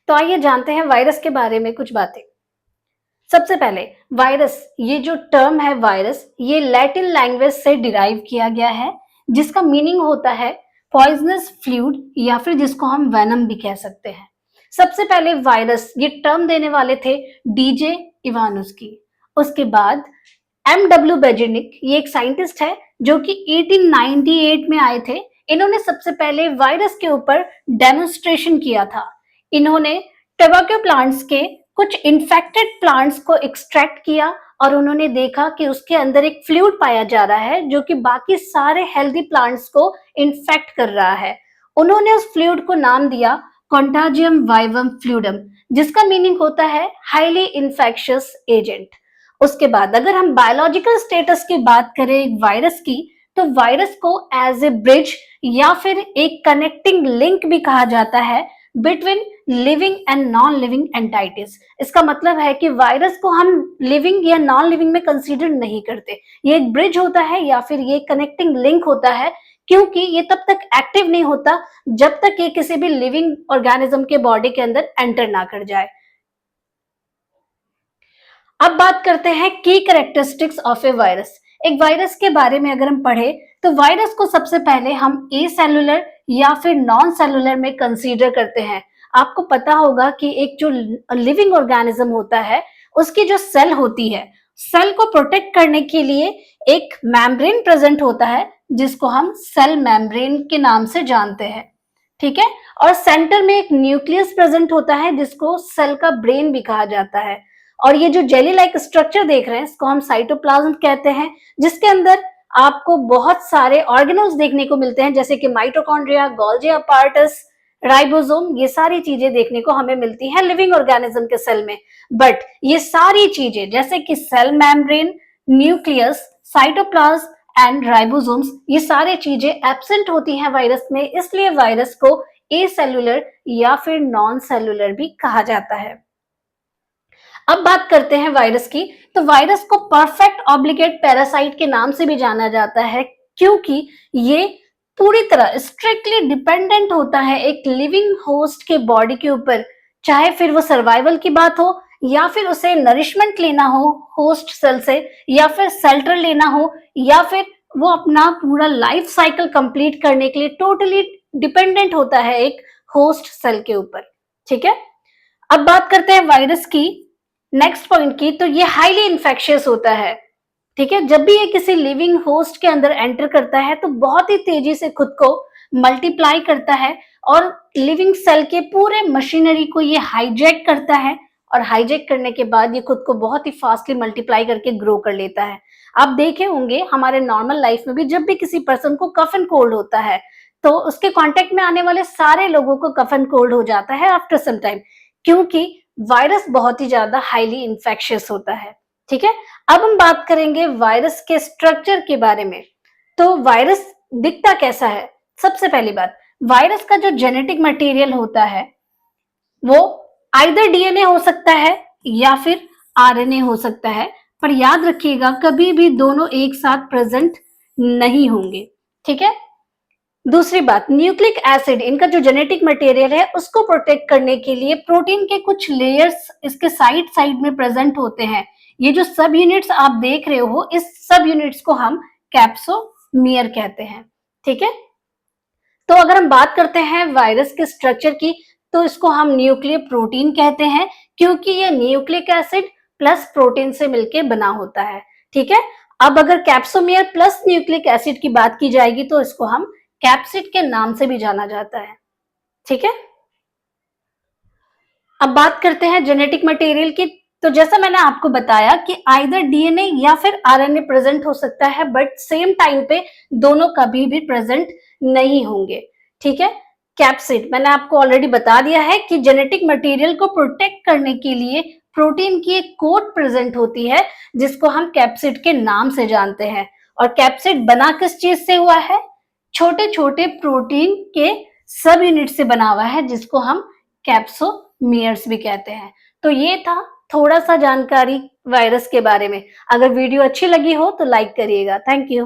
तो आइए जानते हैं वायरस के बारे में कुछ बातें। सबसे पहले वायरस, ये जो टर्म है वायरस, ये लैटिन लैंग्वेज से डिराइव किया गया है, जिसका मीनिंग होता है पॉइजनस फ्लूइड या फिर जिसको हम वेनम भी कह सकते हैं। सबसे पहले वायरस ये टर्म देने वाले थे डीजे इवानुस्की। उसके बाद एमडब्ल्यू बेजेनिक, ये एक साइंटिस्ट है जो कि 1898 में आए थे। इन्होंने सबसे पहले वायरस के ऊपर डेमोन्स्ट्रेशन किया था। इन्होंने टोबैको प्लांट्स के कुछ इन्फेक्टेड प्लांट्स को एक्सट्रैक्ट किया और उन्होंने देखा कि उसके अंदर एक फ्लूइड पाया जा रहा है जो कि बाकी सारे हेल्दी प्लांट्स को इन्फेक्ट कर रहा है। उन्होंने उस फ्लूइड को नाम दिया कॉन्टाजियम वाइवम फ्लूइडम, जिसका मीनिंग होता है हाईली इन्फेक्शियस एजेंट। उसके बाद अगर हम बायोलॉजिकल स्टेटस की बात करें एक वायरस की, तो वायरस को एज ए ब्रिज या फिर एक कनेक्टिंग लिंक भी कहा जाता है between living and non living entities. इसका मतलब है कि वायरस को हम लिविंग या नॉन लिविंग में कंसीडर नहीं करते। ये एक ब्रिज होता है या फिर ये कनेक्टिंग लिंक होता है, क्योंकि ये तब तक एक्टिव नहीं होता जब तक ये किसी भी लिविंग ऑर्गेनिज्म के बॉडी के अंदर एंटर ना कर जाए। अब बात करते हैं की कैरेक्टरिस्टिक्स ऑफ ए वायरस। एक वायरस के बारे में अगर हम पढ़े तो वायरस को सबसे पहले हम ए सेलुलर या फिर नॉन सेलुलर में कंसीडर करते हैं। आपको पता होगा कि एक जो लिविंग ऑर्गेनिज्म होता है उसकी जो सेल होती है, सेल को प्रोटेक्ट करने के लिए एक मेम्ब्रेन प्रेजेंट होता है जिसको हम सेल मेम्ब्रेन के नाम से जानते हैं। ठीक है। और सेंटर में एक न्यूक्लियस प्रेजेंट होता है जिसको सेल का ब्रेन भी कहा जाता है। और ये जो जेली लाइक स्ट्रक्चर देख रहे हैं इसको हम साइटोप्लाज्म कहते हैं, जिसके अंदर आपको बहुत सारे ऑर्गेनल्स देखने को मिलते हैं जैसे कि माइटोकॉन्ड्रिया, गोल्जी अपार्टस, राइबोसोम। ये सारी चीजें देखने को हमें मिलती हैं लिविंग ऑर्गेनिज्म के सेल में। बट ये सारी चीजें जैसे कि cell membrane, nucleus, cytoplasm and ribosomes, ये सारी चीजें एब्सेंट होती हैं वायरस में, इसलिए वायरस को ए सेलुलर या फिर नॉन सेलुलर भी कहा जाता है। अब बात करते हैं वायरस की। तो वायरस को परफेक्ट ऑब्लिगेट पैरासाइट के नाम से भी जाना जाता है, क्योंकि ये पूरी तरह स्ट्रिक्टली डिपेंडेंट होता है एक लिविंग होस्ट के बॉडी के ऊपर, चाहे फिर वो सर्वाइवल की बात हो या फिर उसे नरिशमेंट लेना हो होस्ट सेल से, या फिर शेल्टर लेना हो, या फिर वो अपना पूरा लाइफ साइकिल कंप्लीट करने के लिए टोटली डिपेंडेंट होता है एक होस्ट सेल के ऊपर। ठीक है। अब बात करते हैं वायरस की नेक्स्ट पॉइंट की। तो ये हाईली इन्फेक्शियस होता है। ठीक है। जब भी ये किसी लिविंग होस्ट के अंदर एंटर करता है तो बहुत ही तेजी से खुद को मल्टीप्लाई करता है और लिविंग सेल के पूरे मशीनरी को ये हाईजैक करता है, और हाईजैक करने के बाद ये खुद को बहुत ही फास्टली मल्टीप्लाई करके ग्रो कर लेता है। आप देखे होंगे हमारे नॉर्मल लाइफ में भी जब भी किसी पर्सन को कफ एंड कोल्ड होता है तो उसके कांटेक्ट में आने वाले सारे लोगों को कफ एंड कोल्ड हो जाता है आफ्टर सम टाइम, क्योंकि वायरस बहुत ही ज्यादा हाईली इन्फेक्शियस होता है। ठीक है। अब हम बात करेंगे वायरस के स्ट्रक्चर के बारे में। तो वायरस दिखता कैसा है? सबसे पहली बात, वायरस का जो जेनेटिक मटेरियल होता है वो आइदर डीएनए हो सकता है या फिर आरएनए हो सकता है, पर याद रखिएगा कभी भी दोनों एक साथ प्रेजेंट नहीं होंगे। ठीक है। दूसरी बात, न्यूक्लिक एसिड, इनका जो जेनेटिक मटेरियल है उसको प्रोटेक्ट करने के लिए प्रोटीन के कुछ लेयर्स इसके साइड साइड में प्रेजेंट होते हैं। ये जो सब यूनिट्स आप देख रहे हो, इस सब यूनिट्स को हम कैप्सोमियर कहते हैं। ठीक है। तो अगर हम बात करते हैं वायरस के स्ट्रक्चर की, तो इसको हम न्यूक्लियर प्रोटीन कहते हैं, क्योंकि ये न्यूक्लिक एसिड प्लस प्रोटीन से मिलकर बना होता है। ठीक है। अब अगर कैप्सोमियर प्लस न्यूक्लिक एसिड की बात की जाएगी तो इसको हम कैप्सिड के नाम से भी जाना जाता है। ठीक है। अब बात करते हैं जेनेटिक मटेरियल की। तो जैसा मैंने आपको बताया कि आइदर डीएनए या फिर आरएनए प्रेजेंट हो सकता है, बट सेम टाइम पे दोनों कभी भी प्रेजेंट नहीं होंगे। ठीक है। कैप्सिड मैंने आपको ऑलरेडी बता दिया है कि जेनेटिक मटेरियल को प्रोटेक्ट करने के लिए प्रोटीन की एक कोट प्रेजेंट होती है जिसको हम कैप्सिड के नाम से जानते हैं। और कैप्सिड बना किस चीज से हुआ है? छोटे छोटे प्रोटीन के सब यूनिट से बना हुआ है जिसको हम कैप्सोमियर्स भी कहते हैं। तो ये था थोड़ा सा जानकारी वायरस के बारे में। अगर वीडियो अच्छी लगी हो तो लाइक करिएगा। Thank you.